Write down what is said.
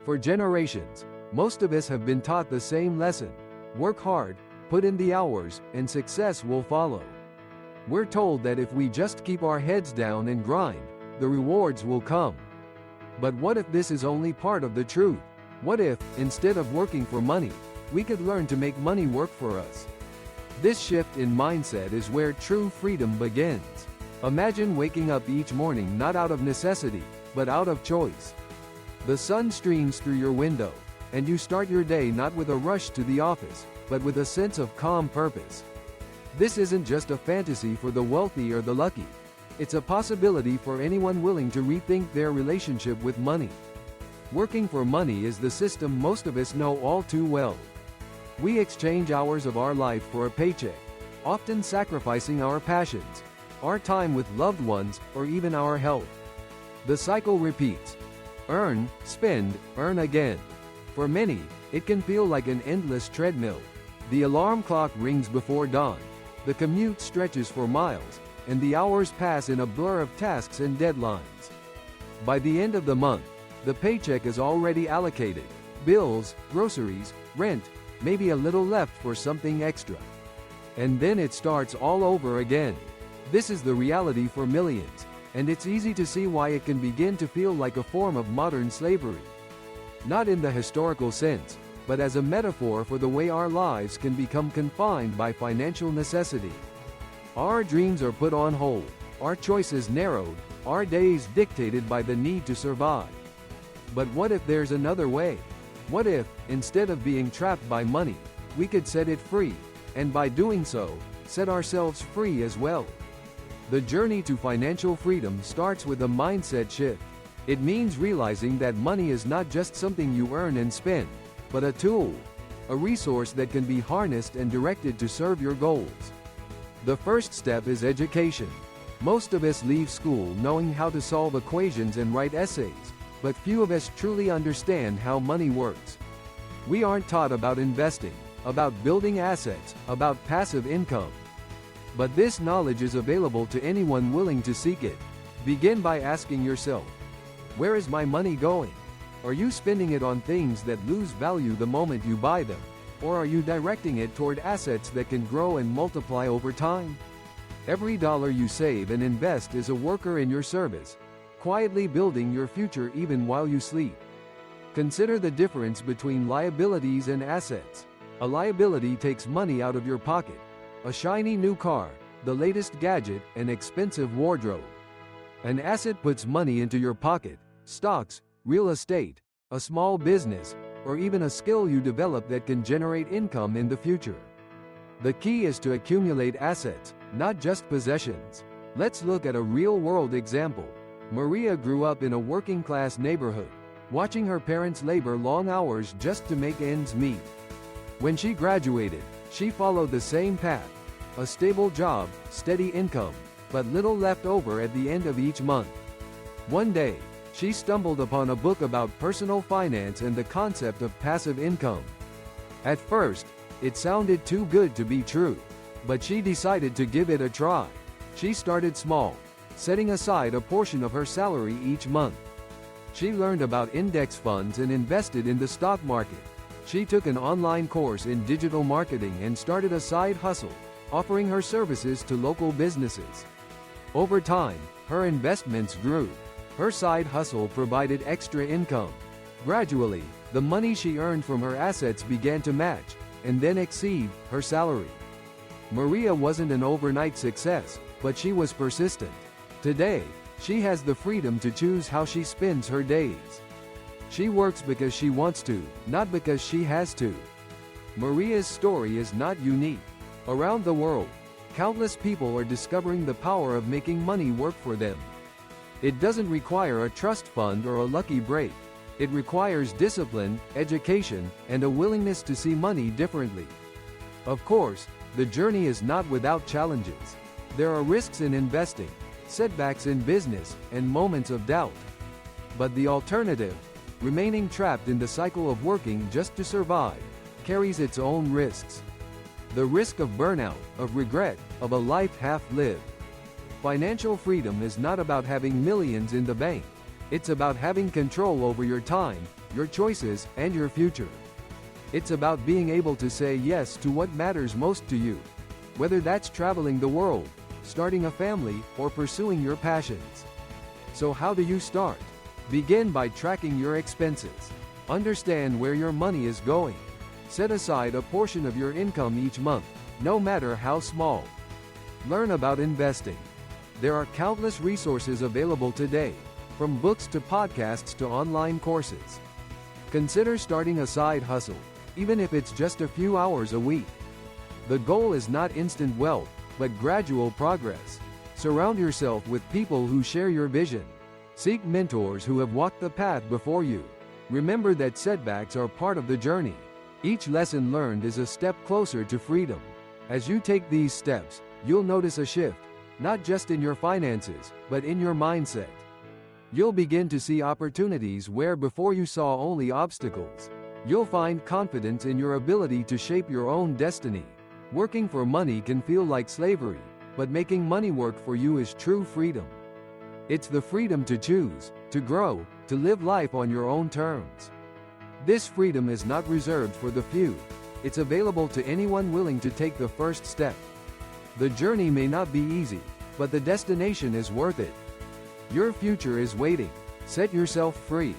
For generations, most of us have been taught the same lesson. Work hard, put in the hours, and success will follow. We're told that if we just keep our heads down and grind, the rewards will come. But what if this is only part of the truth? What if, instead of working for money, we could learn to make money work for us? This shift in mindset is where true freedom begins. Imagine waking up each morning not out of necessity, but out of choice. The sun streams through your window, and you start your day not with a rush to the office, but with a sense of calm purpose. This isn't just a fantasy for the wealthy or the lucky. It's a possibility for anyone willing to rethink their relationship with money. Working for money is the system most of us know all too well. We exchange hours of our life for a paycheck, often sacrificing our passions, our time with loved ones, or even our health. The cycle repeats. Earn, spend, earn again. For many, it can feel like an endless treadmill. The alarm clock rings before dawn, the commute stretches for miles, and the hours pass in a blur of tasks and deadlines. By the end of the month, the paycheck is already allocated. Bills, groceries, rent, maybe a little left for something extra. And then it starts all over again. This is the reality for millions, and it's easy to see why it can begin to feel like a form of modern slavery. Not in the historical sense, but as a metaphor for the way our lives can become confined by financial necessity. Our dreams are put on hold, our choices narrowed, our days dictated by the need to survive. But what if there's another way? What if, instead of being trapped by money, we could set it free, and by doing so, set ourselves free as well? The journey to financial freedom starts with a mindset shift. It means realizing that money is not just something you earn and spend, but a tool, a resource that can be harnessed and directed to serve your goals. The first step is education. Most of us leave school knowing how to solve equations and write essays, but few of us truly understand how money works. We aren't taught about investing, about building assets, about passive income. But this knowledge is available to anyone willing to seek it. Begin by asking yourself, where is my money going? Are you spending it on things that lose value the moment you buy them? Or are you directing it toward assets that can grow and multiply over time? Every dollar you save and invest is a worker in your service, quietly building your future even while you sleep. Consider the difference between liabilities and assets. A liability takes money out of your pocket. A shiny new car, the latest gadget, an expensive wardrobe. An asset puts money into your pocket, stocks, real estate, a small business, or even a skill you develop that can generate income in the future. The key is to accumulate assets, not just possessions. Let's look at a real-world example. Maria grew up in a working-class neighborhood, watching her parents labor long hours just to make ends meet. When she graduated, she followed the same path. A stable job, steady income, but little left over at the end of each month. One day, she stumbled upon a book about personal finance and the concept of passive income. At first, it sounded too good to be true, but she decided to give it a try. She started small, setting aside a portion of her salary each month. She learned about index funds and invested in the stock market. She took an online course in digital marketing and started a side hustle, offering her services to local businesses. Over time, her investments grew. Her side hustle provided extra income. Gradually, the money she earned from her assets began to match, and then exceed, her salary. Maria wasn't an overnight success, but she was persistent. Today, she has the freedom to choose how she spends her days. She works because she wants to, not because she has to. Maria's story is not unique. Around the world, countless people are discovering the power of making money work for them. It doesn't require a trust fund or a lucky break. It requires discipline, education, and a willingness to see money differently. Of course, the journey is not without challenges. There are risks in investing, setbacks in business, and moments of doubt. But the alternative, remaining trapped in the cycle of working just to survive, carries its own risks. The risk of burnout, of regret, of a life half-lived. Financial freedom is not about having millions in the bank. It's about having control over your time, your choices, and your future. It's about being able to say yes to what matters most to you. Whether that's traveling the world, starting a family, or pursuing your passions. So how do you start? Begin by tracking your expenses. Understand where your money is going. Set aside a portion of your income each month, no matter how small. Learn about investing. There are countless resources available today, from books to podcasts to online courses. Consider starting a side hustle, even if it's just a few hours a week. The goal is not instant wealth, but gradual progress. Surround yourself with people who share your vision. Seek mentors who have walked the path before you. Remember that setbacks are part of the journey. Each lesson learned is a step closer to freedom. As you take these steps, you'll notice a shift, not just in your finances, but in your mindset. You'll begin to see opportunities where before you saw only obstacles. You'll find confidence in your ability to shape your own destiny. Working for money can feel like slavery, but making money work for you is true freedom. It's the freedom to choose, to grow, to live life on your own terms. This freedom is not reserved for the few. It's available to anyone willing to take the first step. The journey may not be easy, but the destination is worth it. Your future is waiting. Set yourself free.